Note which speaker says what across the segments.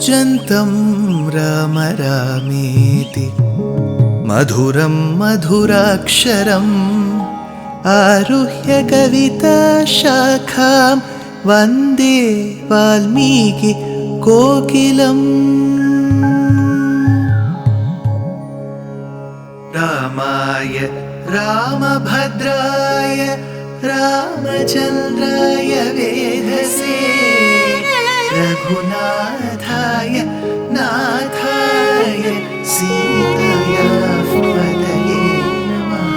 Speaker 1: कूजन्तं राम रामेति मधुरं मधुराक्षरम् आरुह्य कविताशाखां वन्दे वाल्मीकि कोकिलम्। रामाय रामभद्राय रामचन्द्राय वेधसे रघुनाथाय नाथाय सीताया पतये नमः।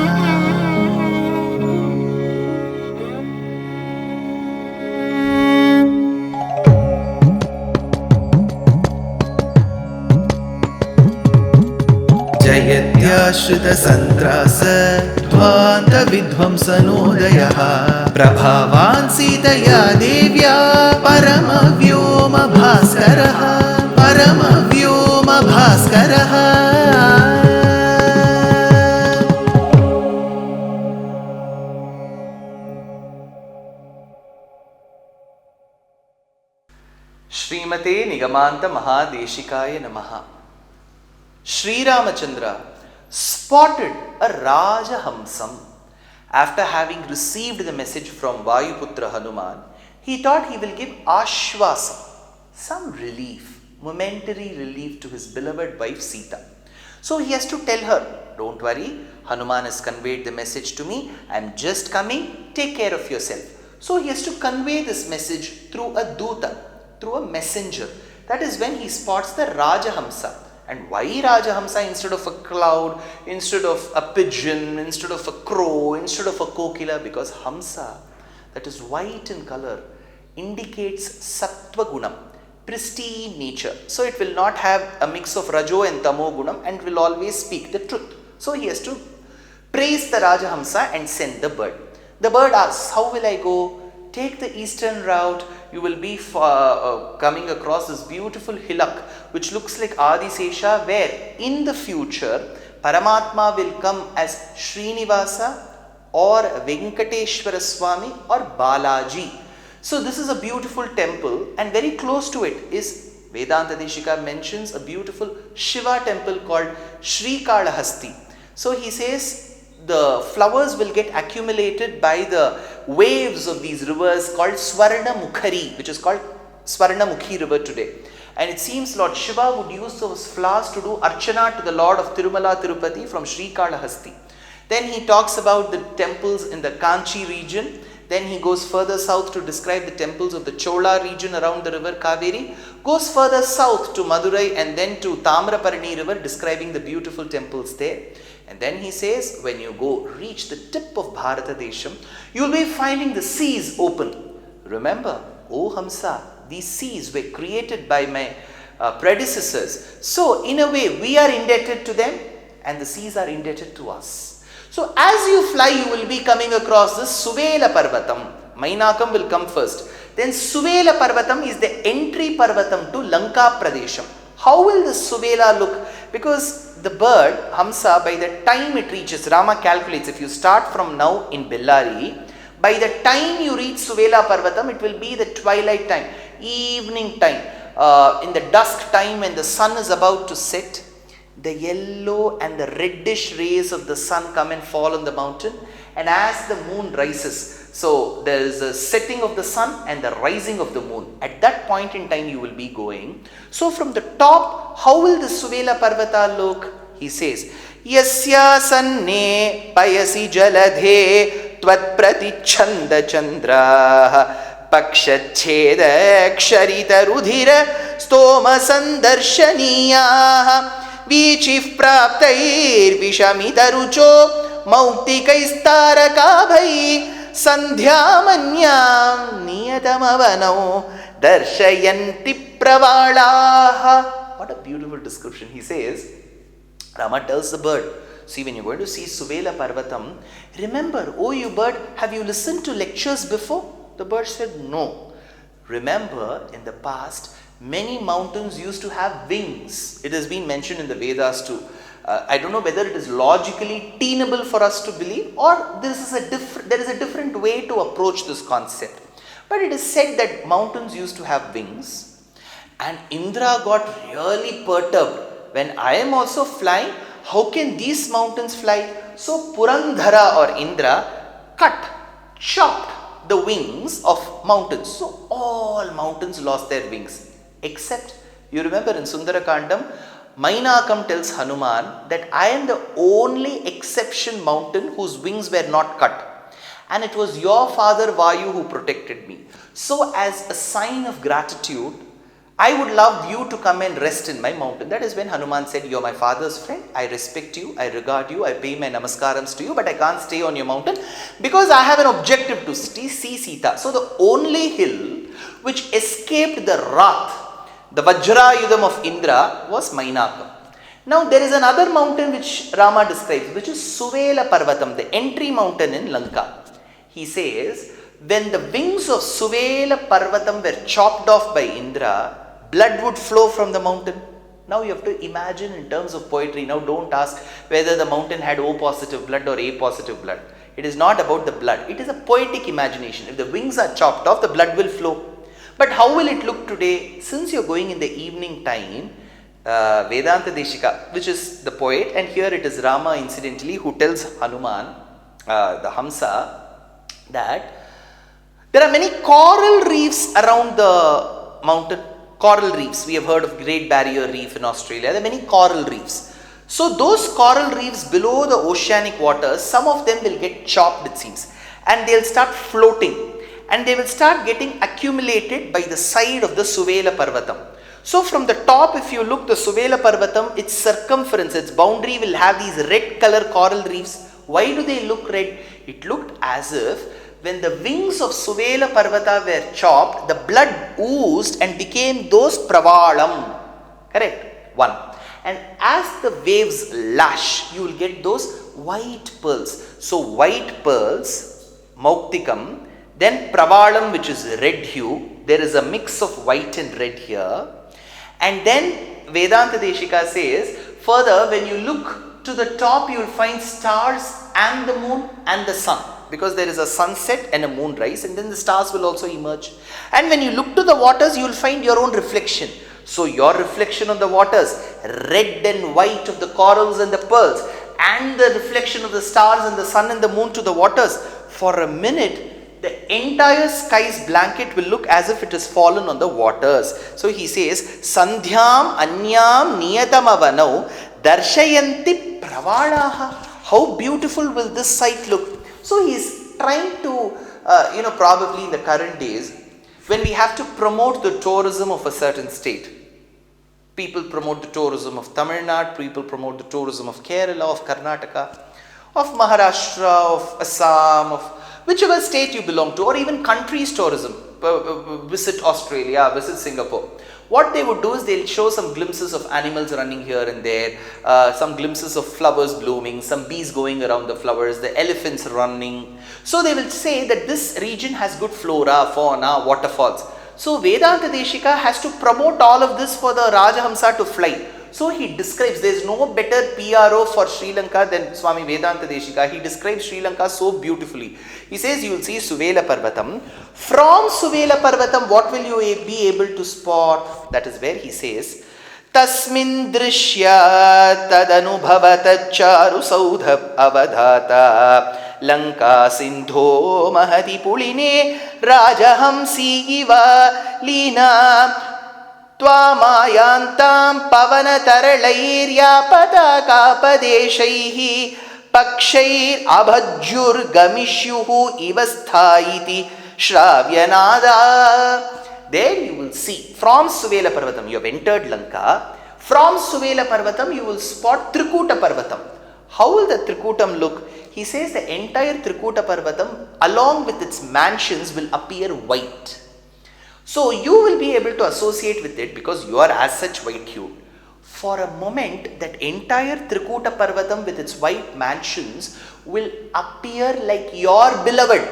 Speaker 1: जयत्याश्रितसन्त्रास ध्वान्तविध्वंसनोदयः प्रभावान् सीतया देव्या परमव्योमभास्करः परमव्योमभास्करः।
Speaker 2: श्रीमते निगमांत महादेशिकाय नमः। Sri Ramachandra spotted a Rajahamsam. After having received the message from Vayuputra Hanuman, he thought he will give Ashvasam, some relief, momentary relief to his beloved wife Sita. So he has to tell her, don't worry, Hanuman has conveyed the message to me, I am just coming, take care of yourself. So he has to convey this message through a Duta, through a messenger. That is when he spots the Rajahamsa. And why Rajahamsa instead of a cloud, instead of a pigeon, instead of a crow, instead of a kokila? Because Hamsa, that is white in color, indicates Sattva Gunam, pristine nature. So it will not have a mix of Rajo and Tamo Gunam and will always speak the truth. So he has to praise the Rajahamsa and send the bird. The bird asks, how will I go? Take the eastern route. You will be coming across this beautiful hillock which looks like Adisesha, where in the future Paramatma will come as Srinivasa or Venkateshwara Swami or Balaji. So this is a beautiful temple, and very close to it is, Vedanta Deshika mentions, a beautiful Shiva temple called Sri Kalahasti. So he says the flowers will get accumulated by the waves of these rivers called Swarna Mukhari, which is called Swarna Mukhi river today. And it seems Lord Shiva would use those flowers to do Archana to the Lord of Tirumala Tirupati from Sri Kalahasti. Then he talks about the temples in the Kanchi region. Then he goes further south to describe the temples of the Chola region around the river Kaveri. Goes further south to Madurai and then to Tamraparani river, describing the beautiful temples there. And then he says, when you go reach the tip of Bharata Desham, you will be finding the seas open. Remember, O Hamsa, these seas were created by my predecessors. So in a way, we are indebted to them and the seas are indebted to us. So as you fly, you will be coming across this Suvela Parvatam. Mainakam will come first. Then Suvela Parvatam is the entry Parvatam to Lanka Pradesham. How will the Suvela look? Because the bird, Hamsa, by the time it reaches, Rama calculates, if you start from now in Bellari, by the time you reach Suvela Parvatam, it will be the twilight time, evening time, in the dusk time when the sun is about to set. The yellow and the reddish rays of the sun come and fall on the mountain, and as the moon rises, so there is a setting of the sun and the rising of the moon. At that point in time you will be going. So from the top, how will the Suvela Parvata look? He says, Yasya sanne payasi jaladhe tvat pratichanda chandra pakshacheda ksharita rudhira stoma sandarshaniya vichif praptair vishamita rucho mauktikaistarakabhai Sandhyamanyam niyatamavanau darshayanti pravalaha. What a beautiful description. He says, Rama tells the bird, see, when you're going to see Suvela Parvatam, remember, oh you bird, have you listened to lectures before? The bird said, no. Remember, in the past, many mountains used to have wings. It has been mentioned in the Vedas too. I don't know whether it is logically tenable for us to believe, or there is a different way to approach this concept. But it is said that mountains used to have wings. And Indra got really perturbed. When I am also flying, how can these mountains fly? So Purandhara or Indra chopped the wings of mountains. So all mountains lost their wings. Except, you remember in Sundara Kandam, Mainakam tells Hanuman that I am the only exception mountain whose wings were not cut. And it was your father Vayu who protected me. So as a sign of gratitude, I would love you to come and rest in my mountain. That is when Hanuman said, you are my father's friend, I respect you, I regard you, I pay my namaskarams to you, but I can't stay on your mountain because I have an objective to see Sita. So the only hill which escaped the wrath, the Vajrayudham of Indra, was Mainakam. Now there is another mountain which Rama describes, which is Suvela Parvatam, the entry mountain in Lanka. He says, when the wings of Suvela Parvatam were chopped off by Indra, blood would flow from the mountain. Now you have to imagine in terms of poetry. Now don't ask whether the mountain had O positive blood or A positive blood. It is not about the blood. It is a poetic imagination. If the wings are chopped off, the blood will flow. But how will it look today? Since you are going in the evening time, Vedanta Deshika, which is the poet, and here it is Rama incidentally who tells Hanuman, the Hamsa, that there are many coral reefs around the mountain. Coral reefs, we have heard of Great Barrier Reef in Australia. There are many coral reefs. So those coral reefs below the oceanic waters, some of them will get chopped, it seems, and they'll start floating, and they will start getting accumulated by the side of the Suvela Parvatam. So from the top, if you look, the Suvela Parvatam, its circumference, its boundary will have these red color coral reefs. Why do they look red? It looked as if when the wings of Suvela Parvata were chopped, the blood oozed and became those Pravalam. Correct? One. And as the waves lash, you will get those white pearls. So white pearls, Mauktikam, then Pravalam, which is red hue. There is a mix of white and red here. And then Vedanta Deshika says, further, when you look to the top, you will find stars and the moon and the sun. Because there is a sunset and a moonrise, and then the stars will also emerge. And when you look to the waters, you will find your own reflection. So your reflection on the waters, red and white of the corals and the pearls, and the reflection of the stars and the sun and the moon to the waters, for a minute, the entire sky's blanket will look as if it has fallen on the waters. So he says, Sandhyam Anyam Niyatamavanau Darshayanti Pravalaha. How beautiful will this sight look? So he is trying to, probably in the current days, when we have to promote the tourism of a certain state. People promote the tourism of Tamil Nadu, people promote the tourism of Kerala, of Karnataka, of Maharashtra, of Assam, of whichever state you belong to, or even countries tourism. Visit Australia, visit Singapore. What they would do is they'll show some glimpses of animals running here and there, some glimpses of flowers blooming, some bees going around the flowers, the elephants running. So they will say that this region has good flora, fauna, waterfalls. So Vedanta Deshika has to promote all of this for the Rajahamsa to fly. So he describes, there is no better PRO for Sri Lanka than Swami Vedanta Deshika. He describes Sri Lanka so beautifully. He says you will see Suvela Parvatam. From Suvela Parvatam, what will you be able to spot? That is where he says, Tasmin drishya tadanubhavata charu saudha avadhata Lanka sindho mahati puline rajahamsi iva lina Tvamayantam pavanataralayiryapadakapadeshaihi pakshair abhajjur gamishyuhu ivasthaiti shravyanada. There you will see, from Suvela Parvatam, you have entered Lanka. From Suvela Parvatam, you will spot Trikuta Parvatam. How will the Trikutam look? He says the entire Trikuta Parvatam, along with its mansions, will appear white. So you will be able to associate with it because you are as such white hued. For a moment, that entire Trikuta Parvatam with its white mansions will appear like your beloved.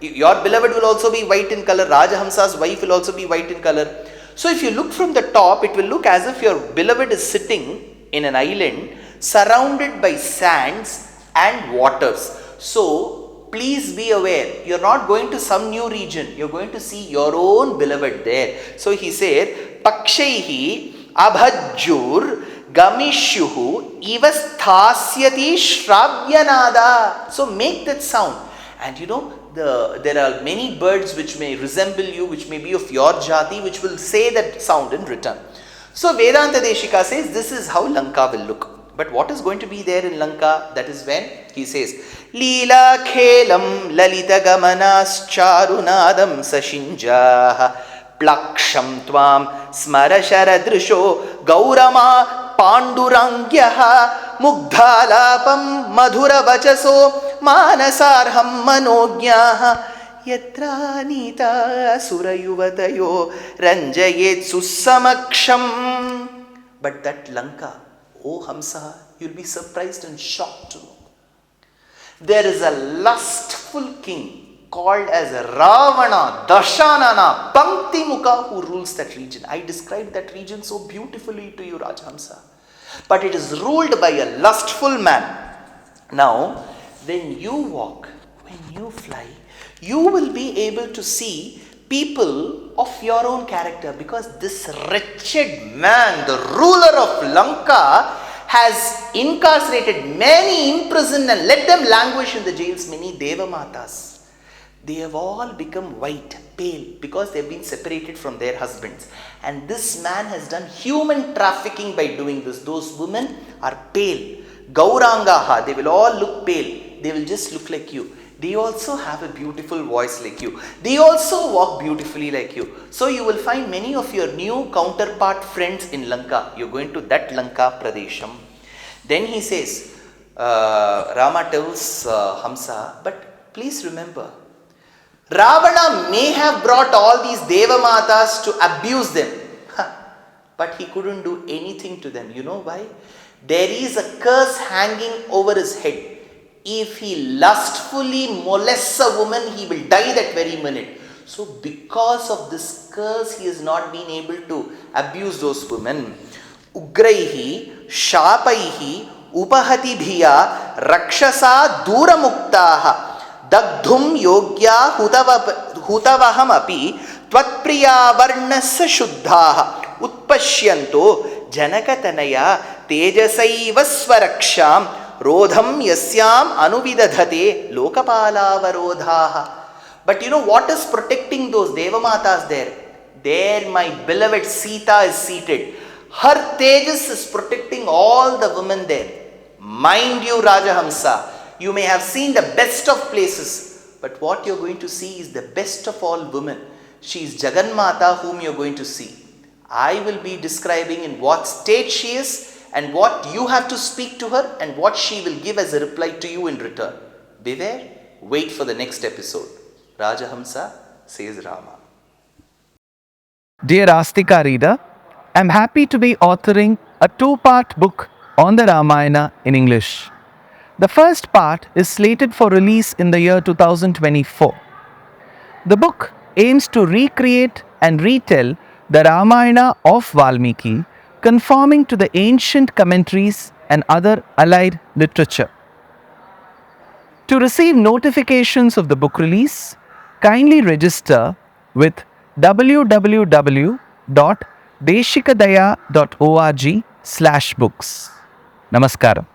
Speaker 2: Your beloved will also be white in color. Rajahamsa's wife will also be white in color. So if you look from the top, it will look as if your beloved is sitting in an island surrounded by sands and waters. So please be aware, you are not going to some new region, you are going to see your own beloved there. So he said, Pakshaihi abhajjur gamishyuhu ivasthasyati shravyanada. So make that sound. And there are many birds which may resemble you, which may be of your jati, which will say that sound in return. So Vedanta Deshika says this is how Lanka will look. But what is going to be there in Lanka? That is when he says, Leela Khelam Lalita Gamanas Charunadam Sashinjaha Plaksham Tvam Smarasharadrisho Gaurama Pandurangyaha Mugdhalapam Madhura Vachaso Manasarham Manogyaha Yatra Nita Surayuvatayo Ranjayet Susamaksham. But that Lanka, oh Hamsa, you'll be surprised and shocked to know. There is a lustful king called as Ravana, Dashanana, Pankti Mukha who rules that region. I described that region so beautifully to you, Rajhamsa. But it is ruled by a lustful man. Now, when you walk, when you fly, you will be able to see people of your own character, because this wretched man, the ruler of Lanka, has incarcerated many, imprisoned and let them languish in the jails, many Devamatas. They have all become white, pale, because they have been separated from their husbands. And this man has done human trafficking by doing this. Those women are pale. Gaurangaha, they will all look pale. They will just look like you. They also have a beautiful voice like you. They also walk beautifully like you. So you will find many of your new counterpart friends in Lanka. You're going to that Lanka Pradesham. Then he says, Rama tells Hamsa, but please remember, Ravana may have brought all these Devamatas to abuse them. But he couldn't do anything to them. You know why? There is a curse hanging over his head. If he lustfully molests a woman, he will die that very minute. So because of this curse, he has not been able to abuse those women. Ugraihi, Shapaihi, Upahati Rakshasa Duramuktaha, Dagdhum Yogya Hutavaham api, Tvatpriya Varnasa Shuddhaha, Utpashyanto, Janakatanaya, Tejasaiva Swaraksham, Rodham yasyam anuvidadhate lokapalavarodhaha. But you know what is protecting those Devamatas there? There my beloved Sita is seated. Her Tejas is protecting all the women there. Mind you, Rajahamsa, you may have seen the best of places, but what you're going to see is the best of all women. She is Jagannatha whom you're going to see. I will be describing in what state she is, and what you have to speak to her, and what she will give as a reply to you in return. Beware, wait for the next episode. Rajahamsa says Rama.
Speaker 3: Dear Astika reader, I am happy to be authoring a two-part book on the Ramayana in English. The first part is slated for release in the year 2024. The book aims to recreate and retell the Ramayana of Valmiki, conforming to the ancient commentaries and other allied literature. To receive notifications of the book release, kindly register with www.deshikadaya.org/books. Namaskaram.